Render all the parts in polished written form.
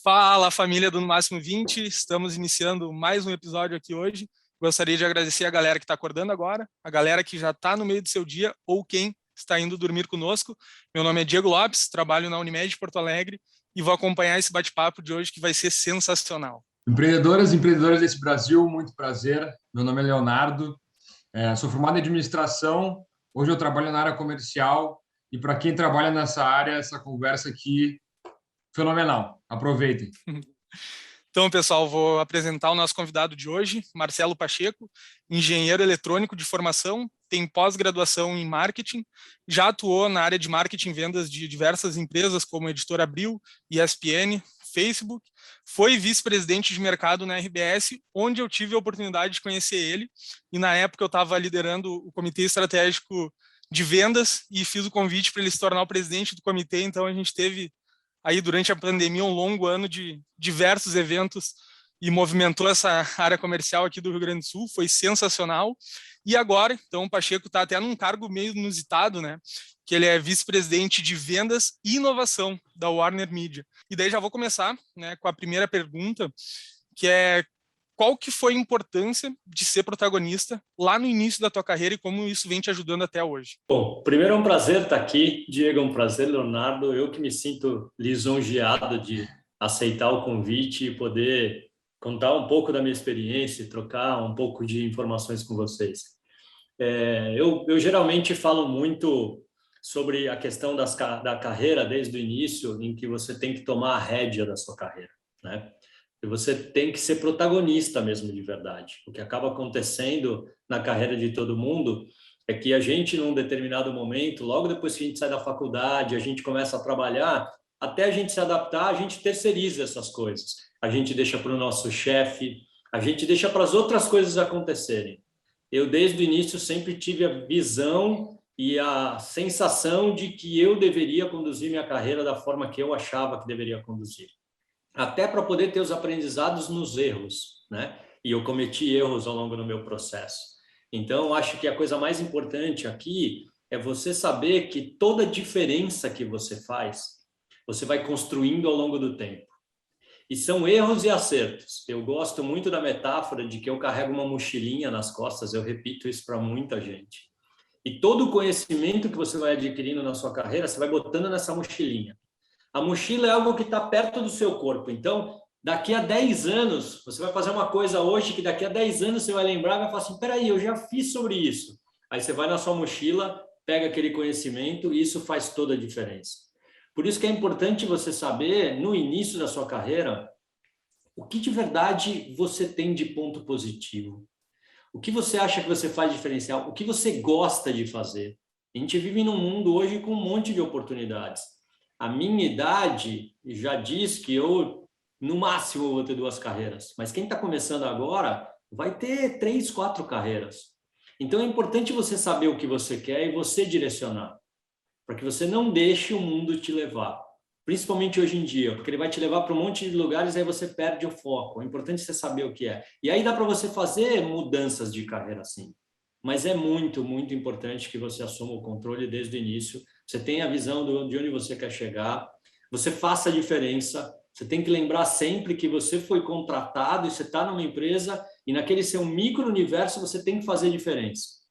Fala, família do No Máximo 20, estamos iniciando mais um episódio aqui hoje. Gostaria de agradecer a galera que está acordando agora, a galera que já está no meio do seu dia ou quem está indo dormir conosco. Meu nome é Diego Lopes, trabalho na Unimed de Porto Alegre e vou acompanhar esse bate-papo de hoje que vai ser sensacional. Empreendedoras e empreendedores desse Brasil, muito prazer. Meu nome é Leonardo, sou formado em administração, hoje eu trabalho na área comercial e para quem trabalha nessa área, essa conversa aqui, fenomenal. Aproveitem. Então, pessoal, vou apresentar o nosso convidado de hoje, Marcelo Pacheco, engenheiro eletrônico de formação, tem pós-graduação em marketing, já atuou na área de marketing e vendas de diversas empresas como Editora Abril, ESPN, Facebook, foi vice-presidente de mercado na RBS, onde eu tive a oportunidade de conhecer ele, e na época eu estava liderando o comitê estratégico de vendas e fiz o convite para ele se tornar o presidente do comitê, então a gente teve aí durante a pandemia um longo ano de diversos eventos e movimentou essa área comercial aqui do Rio Grande do Sul, foi sensacional. E agora, então, o Pacheco está até num cargo meio inusitado, né? Que ele é vice-presidente de vendas e inovação da Warner Media. E daí já vou começar, né, com a primeira pergunta, que é: qual que foi a importância de ser protagonista lá no início da tua carreira e como isso vem te ajudando até hoje? Bom, primeiro é um prazer estar aqui, Diego, é um prazer, Leonardo. Eu que me sinto lisonjeado de aceitar o convite e poder contar um pouco da minha experiência, trocar um pouco de informações com vocês. Eu geralmente falo muito sobre a questão da carreira desde o início, em que você tem que tomar a rédea da sua carreira, né? E você tem que ser protagonista mesmo de verdade. O que acaba acontecendo na carreira de todo mundo é que a gente, num determinado momento, logo depois que a gente sai da faculdade, a gente começa a trabalhar, até a gente se adaptar, a gente terceiriza essas coisas. A gente deixa para o nosso chefe, a gente deixa para as outras coisas acontecerem. Eu, desde o início, sempre tive a visão e a sensação de que eu deveria conduzir minha carreira da forma que eu achava que deveria conduzir. Até para poder ter os aprendizados nos erros, né? E eu cometi erros ao longo do meu processo. Então, acho que a coisa mais importante aqui é você saber que toda diferença que você faz, você vai construindo ao longo do tempo. E são erros e acertos. Eu gosto muito da metáfora de que eu carrego uma mochilinha nas costas, eu repito isso para muita gente. E todo o conhecimento que você vai adquirindo na sua carreira, você vai botando nessa mochilinha. A mochila é algo que está perto do seu corpo. Então, daqui a 10 anos, você vai fazer uma coisa hoje que daqui a 10 anos você vai lembrar e vai falar assim, peraí, eu já fiz sobre isso. Aí você vai na sua mochila, pega aquele conhecimento e isso faz toda a diferença. Por isso que é importante você saber, no início da sua carreira, o que de verdade você tem de ponto positivo. O que você acha que você faz diferencial? O que você gosta de fazer? A gente vive num mundo hoje com um monte de oportunidades. A minha idade já diz que eu, no máximo, vou ter 2 carreiras. Mas quem está começando agora vai ter 3, 4 carreiras. Então, é importante você saber o que você quer e você direcionar. Para que você não deixe o mundo te levar. Principalmente hoje em dia, porque ele vai te levar para um monte de lugares e aí você perde o foco. É importante você saber o que é. E aí dá para você fazer mudanças de carreira, sim. Mas é muito, muito importante que você assuma o controle desde o início. Você tenha a visão de onde você quer chegar. Você faça a diferença. Você tem que lembrar sempre que você foi contratado e você está numa empresa e naquele seu micro-universo você tem que fazer diferença.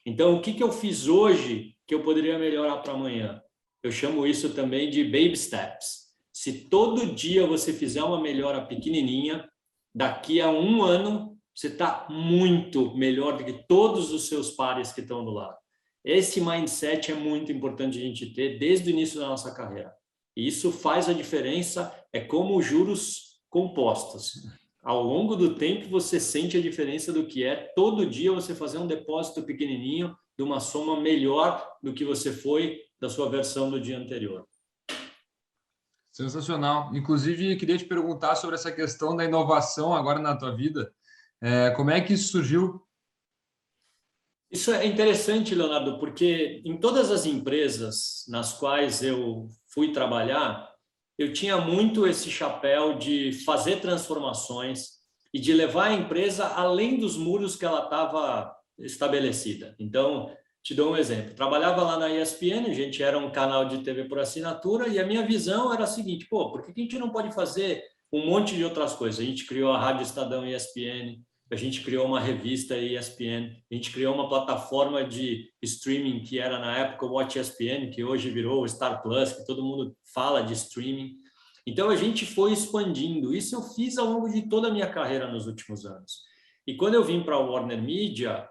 Então, o que eu fiz hoje que eu poderia melhorar para amanhã? Eu chamo isso também de baby steps. Se todo dia você fizer uma melhora pequenininha, daqui a 1 ano, você está muito melhor do que todos os seus pares que estão do lado. Esse mindset é muito importante a gente ter desde o início da nossa carreira. E isso faz a diferença, é como juros compostos. Ao longo do tempo, você sente a diferença do que é todo dia você fazer um depósito pequenininho de uma soma melhor do que você foi da sua versão do dia anterior. Sensacional. Inclusive, queria te perguntar sobre essa questão da inovação agora na tua vida. Como é que isso surgiu? Isso é interessante, Leonardo, porque em todas as empresas nas quais eu fui trabalhar, eu tinha muito esse chapéu de fazer transformações e de levar a empresa além dos muros que ela estava estabelecida. Então, te dou um exemplo. Trabalhava lá na ESPN, a gente era um canal de TV por assinatura, e a minha visão era a seguinte: pô, por que a gente não pode fazer um monte de outras coisas? A gente criou a Rádio Estadão ESPN, a gente criou uma revista ESPN, a gente criou uma plataforma de streaming que era na época o Watch ESPN, que hoje virou o Star Plus, que todo mundo fala de streaming. Então a gente foi expandindo. Isso eu fiz ao longo de toda a minha carreira nos últimos anos. E quando eu vim para a Warner Media,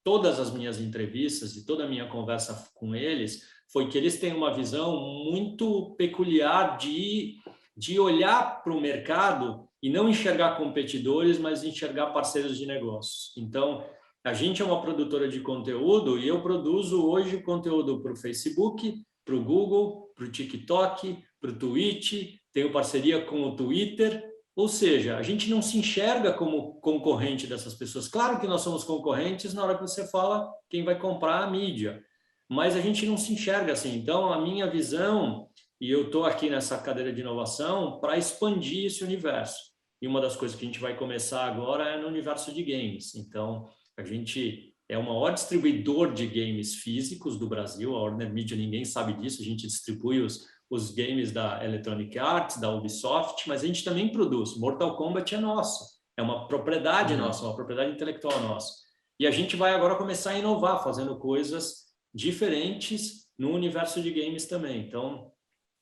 todas as minhas entrevistas e toda a minha conversa com eles foi que eles têm uma visão muito peculiar de olhar para o mercado e não enxergar competidores, mas enxergar parceiros de negócios. Então, a gente é uma produtora de conteúdo e eu produzo hoje conteúdo para o Facebook, para o Google, para o TikTok, para o Twitch, tenho parceria com o Twitter. Ou seja, a gente não se enxerga como concorrente dessas pessoas. Claro que nós somos concorrentes na hora que você fala quem vai comprar a mídia, mas a gente não se enxerga assim. Então, a minha visão, e eu estou aqui nessa cadeira de inovação para expandir esse universo. E uma das coisas que a gente vai começar agora é no universo de games. Então, a gente é o maior distribuidor de games físicos do Brasil. A Warner Media, ninguém sabe disso, a gente distribui os games da Electronic Arts, da Ubisoft, mas a gente também produz. Mortal Kombat é nosso, é uma propriedade nossa, uma propriedade intelectual nossa. E a gente vai agora começar a inovar, fazendo coisas diferentes no universo de games também. Então,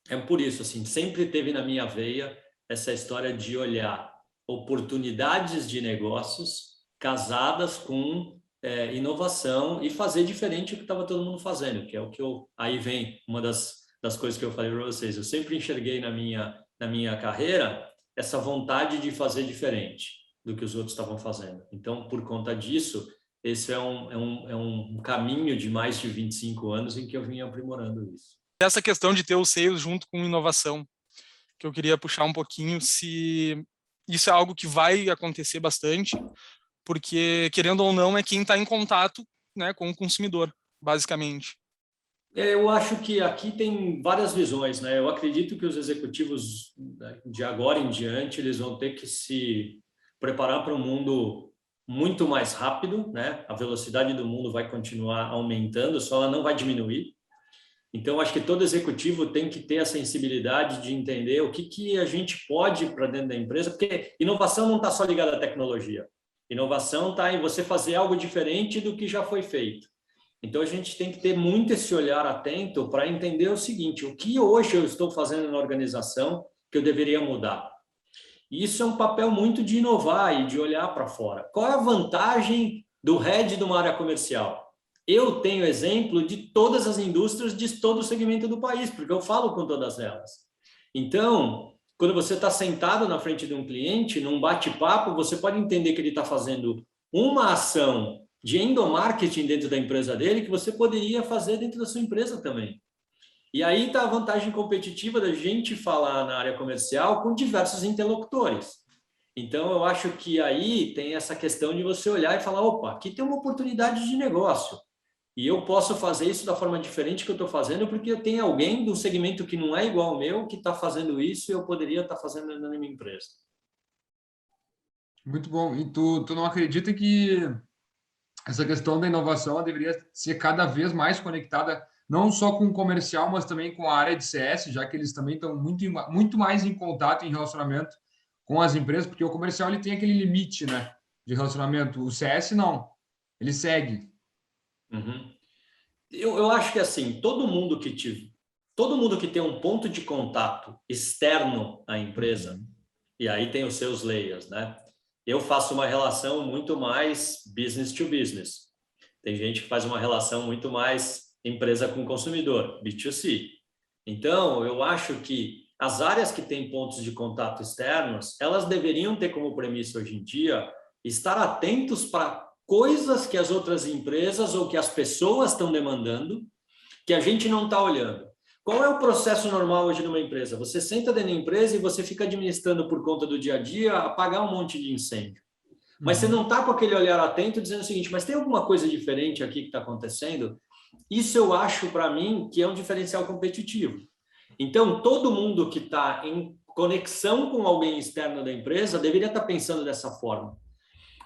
é por isso, assim, sempre teve na minha veia essa história de olhar oportunidades de negócios casadas com inovação e fazer diferente do que estava todo mundo fazendo, que é o que aí vem uma das coisas que eu falei para vocês. Eu sempre enxerguei na minha carreira essa vontade de fazer diferente do que os outros estavam fazendo. Então, por conta disso, esse é um caminho de mais de 25 anos em que eu vim aprimorando isso. Essa questão de ter o sales junto com inovação, que eu queria puxar um pouquinho, se isso é algo que vai acontecer bastante, porque, querendo ou não, é quem está em contato, né, com o consumidor, basicamente. Eu acho que aqui tem várias visões, né? Eu acredito que os executivos de agora em diante, eles vão ter que se preparar para um mundo muito mais rápido, né? A velocidade do mundo vai continuar aumentando, só ela não vai diminuir. Então, acho que todo executivo tem que ter a sensibilidade de entender o que a gente pode ir para dentro da empresa, porque inovação não está só ligada à tecnologia. Inovação está em você fazer algo diferente do que já foi feito. Então, a gente tem que ter muito esse olhar atento para entender o seguinte: o que hoje eu estou fazendo na organização que eu deveria mudar? E isso é um papel muito de inovar e de olhar para fora. Qual é a vantagem do head de uma área comercial? Eu tenho exemplo de todas as indústrias de todo o segmento do país, porque eu falo com todas elas. Então, quando você está sentado na frente de um cliente, num bate-papo, você pode entender que ele está fazendo uma ação de endomarketing dentro da empresa dele que você poderia fazer dentro da sua empresa também. E aí está a vantagem competitiva da gente falar na área comercial com diversos interlocutores. Então, eu acho que aí tem essa questão de você olhar e falar: opa, aqui tem uma oportunidade de negócio. E eu posso fazer isso da forma diferente que eu estou fazendo, porque eu tenho alguém do segmento que não é igual ao meu que está fazendo isso e eu poderia estar fazendo na minha empresa. Muito bom. E tu não acredita que essa questão da inovação deveria ser cada vez mais conectada, não só com o comercial, mas também com a área de CS, já que eles também estão muito mais em contato, em relacionamento com as empresas, porque o comercial ele tem aquele limite, né, de relacionamento. O CS não, ele segue. Uhum. Eu acho que assim, todo mundo que tem um ponto de contato externo à empresa, e aí tem os seus layers, né? Eu faço uma relação muito mais business to business. Tem gente que faz uma relação muito mais empresa com consumidor, B2C. Então, eu acho que as áreas que têm pontos de contato externos, elas deveriam ter como premissa hoje em dia estar atentos para coisas que as outras empresas ou que as pessoas estão demandando que a gente não está olhando. Qual é o processo normal hoje numa empresa? Você senta dentro da empresa e você fica administrando por conta do dia a dia, apagar um monte de incêndio. Mas você não está com aquele olhar atento dizendo o seguinte: mas tem alguma coisa diferente aqui que está acontecendo? Isso eu acho, para mim, que é um diferencial competitivo. Então, todo mundo que está em conexão com alguém externo da empresa, deveria estar pensando dessa forma.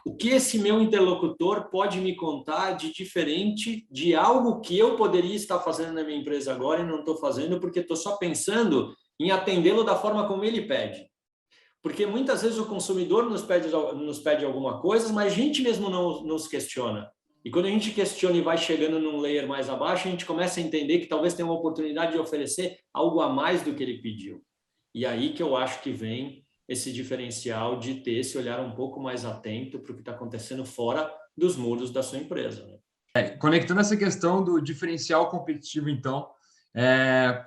O que esse meu interlocutor pode me contar de diferente de algo que eu poderia estar fazendo na minha empresa agora e não estou fazendo porque estou só pensando em atendê-lo da forma como ele pede. Porque muitas vezes o consumidor nos pede alguma coisa, mas a gente mesmo não nos questiona. E quando a gente questiona e vai chegando num layer mais abaixo, a gente começa a entender que talvez tenha uma oportunidade de oferecer algo a mais do que ele pediu. E aí que eu acho que vem esse diferencial de ter esse olhar um pouco mais atento para o que está acontecendo fora dos muros da sua empresa. Né? Conectando essa questão do diferencial competitivo, então,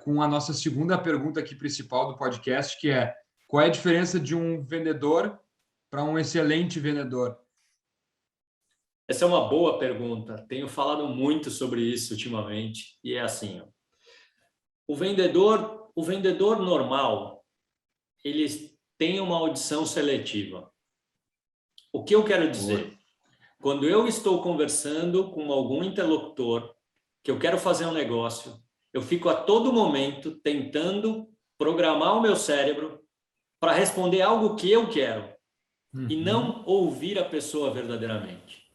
com a nossa segunda pergunta aqui principal do podcast, que é: qual é a diferença de um vendedor para um excelente vendedor? Essa é uma boa pergunta. Tenho falado muito sobre isso ultimamente. E é assim, ó. O vendedor normal, ele tem uma audição seletiva. O que eu quero dizer? Quando eu estou conversando com algum interlocutor, que eu quero fazer um negócio, eu fico a todo momento tentando programar o meu cérebro para responder algo que eu quero e não ouvir a pessoa verdadeiramente.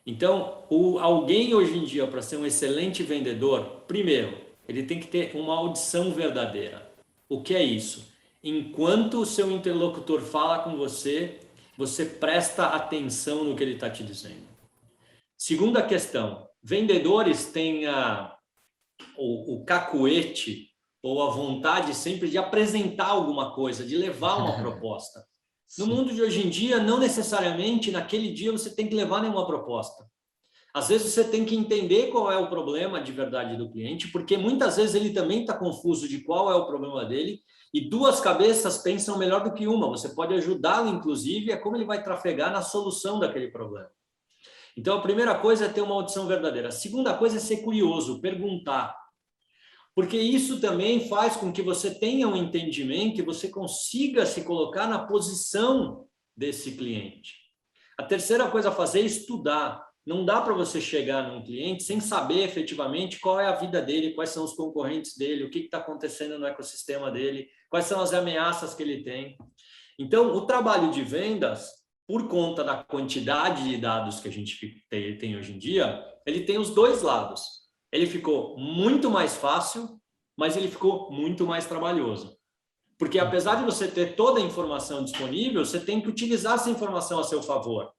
Então, alguém hoje em dia, para ser um excelente vendedor, primeiro, ele tem que ter uma audição verdadeira. O que é isso? Enquanto o seu interlocutor fala com você, você presta atenção no que ele está te dizendo. Segunda questão, vendedores têm o cacuete ou a vontade sempre de apresentar alguma coisa, de levar uma proposta. No mundo de hoje em dia, não necessariamente naquele dia você tem que levar nenhuma proposta. Às vezes você tem que entender qual é o problema de verdade do cliente, porque muitas vezes ele também está confuso de qual é o problema dele, e duas cabeças pensam melhor do que uma. Você pode ajudá-lo, inclusive, a como ele vai trafegar na solução daquele problema. Então, a primeira coisa é ter uma audição verdadeira. A segunda coisa é ser curioso, perguntar. Porque isso também faz com que você tenha um entendimento e você consiga se colocar na posição desse cliente. A terceira coisa a fazer é estudar. Não dá para você chegar num cliente sem saber efetivamente qual é a vida dele, quais são os concorrentes dele, o que está acontecendo no ecossistema dele, quais são as ameaças que ele tem. Então, o trabalho de vendas, por conta da quantidade de dados que a gente tem hoje em dia, ele tem os dois lados. Ele ficou muito mais fácil, mas ele ficou muito mais trabalhoso. Porque apesar de você ter toda a informação disponível, você tem que utilizar essa informação a seu favor.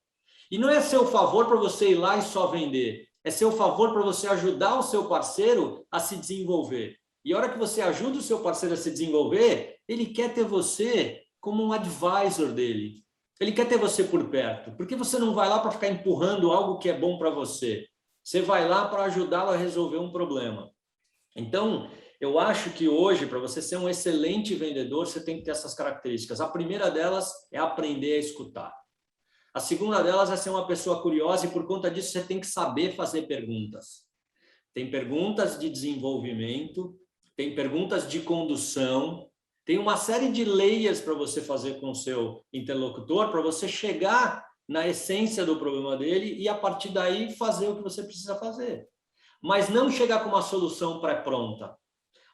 E não é seu favor para você ir lá e só vender. É seu favor para você ajudar o seu parceiro a se desenvolver. E a hora que você ajuda o seu parceiro a se desenvolver, ele quer ter você como um advisor dele. Ele quer ter você por perto. Porque você não vai lá para ficar empurrando algo que é bom para você. Você vai lá para ajudá-lo a resolver um problema. Então, eu acho que hoje, para você ser um excelente vendedor, você tem que ter essas características. A primeira delas é aprender a escutar. A segunda delas é ser uma pessoa curiosa e, por conta disso, você tem que saber fazer perguntas. Tem perguntas de desenvolvimento, tem perguntas de condução, tem uma série de layers para você fazer com o seu interlocutor, para você chegar na essência do problema dele e, a partir daí, fazer o que você precisa fazer. Mas não chegar com uma solução pré-pronta.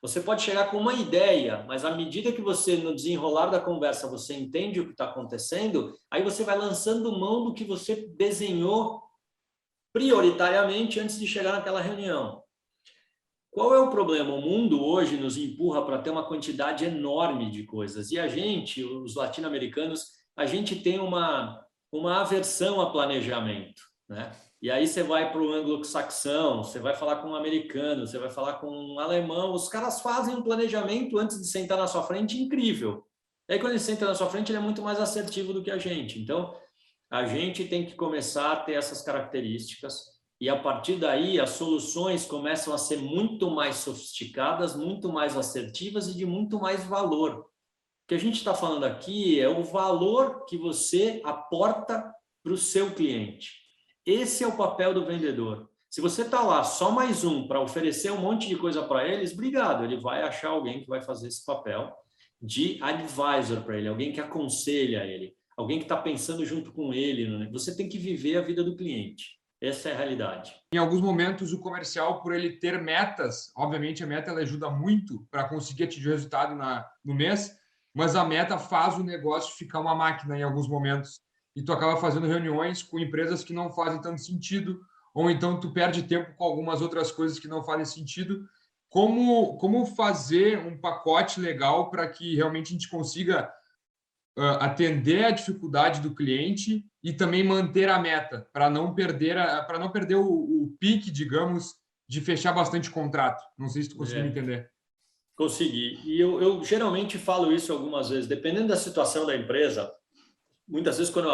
Você pode chegar com uma ideia, mas à medida que você, no desenrolar da conversa, você entende o que está acontecendo, aí você vai lançando mão do que você desenhou prioritariamente antes de chegar naquela reunião. Qual é o problema? O mundo hoje nos empurra para ter uma quantidade enorme de coisas. E a gente, os latino-americanos, a gente tem uma aversão a planejamento, né? E aí você vai para o anglo-saxão, você vai falar com um americano, você vai falar com um alemão, os caras fazem um planejamento antes de sentar na sua frente incrível. E aí quando ele senta na sua frente, ele é muito mais assertivo do que a gente. Então, a gente tem que começar a ter essas características e, a partir daí, as soluções começam a ser muito mais sofisticadas, muito mais assertivas e de muito mais valor. O que a gente está falando aqui é o valor que você aporta para o seu cliente. Esse é o papel do vendedor. Se você está lá só mais um para oferecer um monte de coisa para eles, obrigado, ele vai achar alguém que vai fazer esse papel de advisor para ele, alguém que aconselha ele, alguém que está pensando junto com ele. Você tem que viver a vida do cliente. Essa é a realidade. Em alguns momentos, o comercial, por ele ter metas, obviamente a meta ela ajuda muito para conseguir atingir o resultado no mês, mas a meta faz o negócio ficar uma máquina em alguns momentos. E tu acaba fazendo reuniões com empresas que não fazem tanto sentido, ou então tu perde tempo com algumas outras coisas que não fazem sentido. Como fazer um pacote legal para que realmente a gente consiga atender a dificuldade do cliente e também manter a meta, para não perder o pique, digamos, de fechar bastante contrato. Não sei se tu conseguiu me entender. Consegui. E eu geralmente falo isso algumas vezes, dependendo da situação da empresa. Muitas vezes, quando eu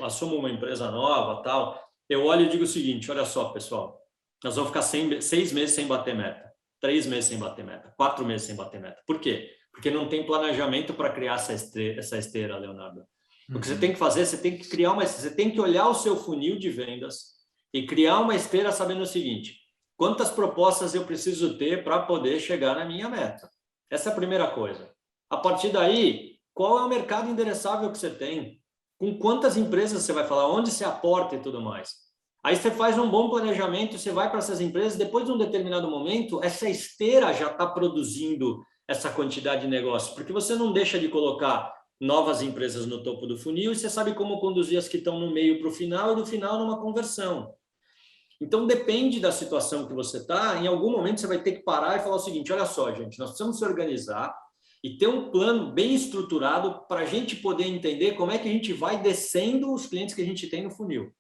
assumo uma empresa nova, tal, eu olho e digo o seguinte: olha só, pessoal, nós vamos ficar 6 meses sem bater meta, 3 meses sem bater meta, 4 meses sem bater meta. Por quê? Porque não tem planejamento para criar essa esteira, Leonardo. O que você tem que fazer, você tem que você tem que olhar o seu funil de vendas e criar uma esteira sabendo o seguinte: quantas propostas eu preciso ter para poder chegar na minha meta? Essa é a primeira coisa. A partir daí, qual é o mercado endereçável que você tem? Com quantas empresas você vai falar? Onde você aporta e tudo mais? Aí você faz um bom planejamento, você vai para essas empresas, depois de um determinado momento, essa esteira já está produzindo essa quantidade de negócio, porque você não deixa de colocar novas empresas no topo do funil e você sabe como conduzir as que estão no meio para o final e do final numa conversão. Então, depende da situação que você está, em algum momento você vai ter que parar e falar o seguinte: olha só, gente, nós precisamos se organizar e ter um plano bem estruturado para a gente poder entender como é que a gente vai descendo os clientes que a gente tem no funil.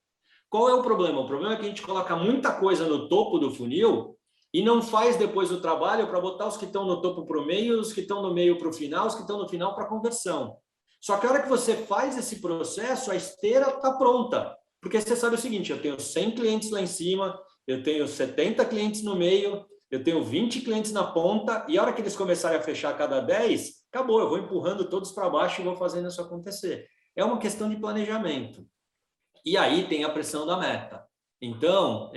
Qual é o problema? O problema é que a gente coloca muita coisa no topo do funil e não faz depois o trabalho para botar os que estão no topo para o meio, os que estão no meio para o final, os que estão no final para a conversão. Só que a hora que você faz esse processo, a esteira está pronta. Porque você sabe o seguinte: eu tenho 100 clientes lá em cima, eu tenho 70 clientes no meio, eu tenho 20 clientes na ponta, e a hora que eles começarem a fechar cada 10, acabou, eu vou empurrando todos para baixo e vou fazendo isso acontecer. É uma questão de planejamento. E aí tem a pressão da meta. Então,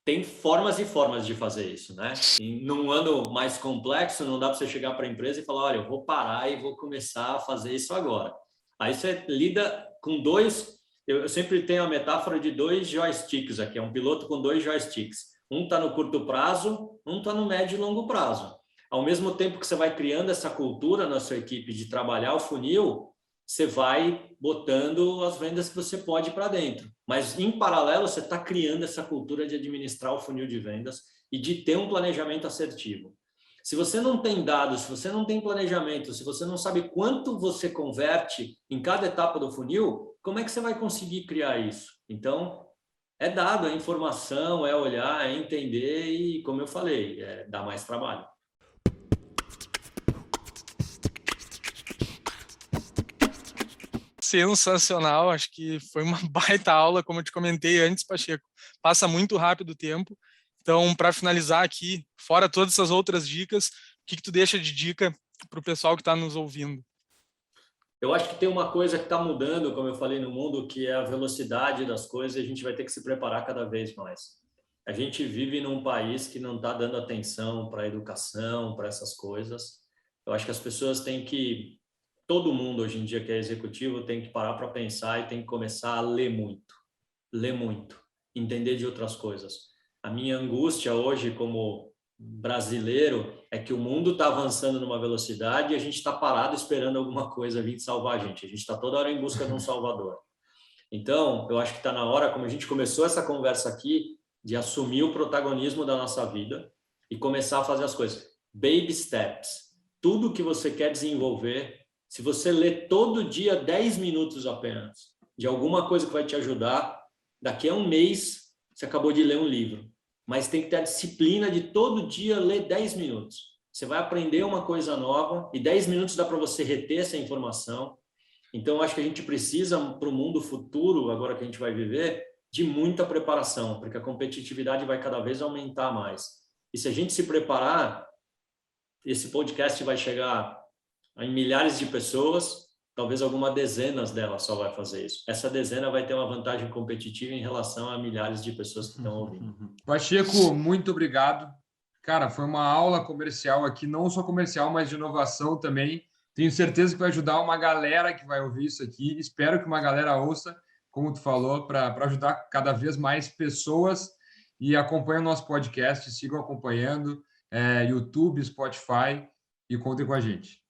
tem formas e formas de fazer isso, né? E num ano mais complexo, não dá para você chegar para a empresa e falar: olha, eu vou parar e vou começar a fazer isso agora. Aí você lida com dois. Eu sempre tenho a metáfora de 2 joysticks aqui, é um piloto com 2 joysticks. Um está no curto prazo, um está no médio e longo prazo. Ao mesmo tempo que você vai criando essa cultura na sua equipe de trabalhar o funil, você vai botando as vendas que você pode para dentro. Mas, em paralelo, você está criando essa cultura de administrar o funil de vendas e de ter um planejamento assertivo. Se você não tem dados, se você não tem planejamento, se você não sabe quanto você converte em cada etapa do funil, como é que você vai conseguir criar isso? Então, é dado, é informação, é olhar, é entender e, como eu falei, dá mais trabalho. Sensacional, acho que foi uma baita aula, como eu te comentei antes, Pacheco. Passa muito rápido o tempo. Então, para finalizar aqui, fora todas essas outras dicas, o que tu deixa de dica para o pessoal que está nos ouvindo? Eu acho que tem uma coisa que está mudando, como eu falei, no mundo, que é a velocidade das coisas, e a gente vai ter que se preparar cada vez mais. A gente vive num país que não está dando atenção para a educação, para essas coisas. Eu acho que as pessoas têm que... Todo mundo, hoje em dia, que é executivo, tem que parar para pensar e tem que começar a ler muito, entender de outras coisas. A minha angústia hoje, como brasileiro, é que o mundo está avançando numa velocidade e a gente está parado esperando alguma coisa vir salvar a gente. A gente está toda hora em busca de um salvador. Então, eu acho que está na hora, como a gente começou essa conversa aqui, de assumir o protagonismo da nossa vida e começar a fazer as coisas. Baby steps. Tudo que você quer desenvolver, se você ler todo dia 10 minutos apenas de alguma coisa que vai te ajudar, daqui a um mês você acabou de ler um livro. Mas tem que ter a disciplina de todo dia ler 10 minutos. Você vai aprender uma coisa nova e 10 minutos dá para você reter essa informação. Então, eu acho que a gente precisa, para o mundo futuro, agora que a gente vai viver, de muita preparação, porque a competitividade vai cada vez aumentar mais. E se a gente se preparar, esse podcast vai chegar a milhares de pessoas, talvez algumas dezenas delas só vai fazer isso. Essa dezena vai ter uma vantagem competitiva em relação a milhares de pessoas que estão ouvindo. Pacheco, muito obrigado. Cara, foi uma aula comercial aqui, não só comercial, mas de inovação também. Tenho certeza que vai ajudar uma galera que vai ouvir isso aqui. Espero que uma galera ouça, como tu falou, para ajudar cada vez mais pessoas. E acompanhem o nosso podcast, sigam acompanhando, YouTube, Spotify, e contem com a gente.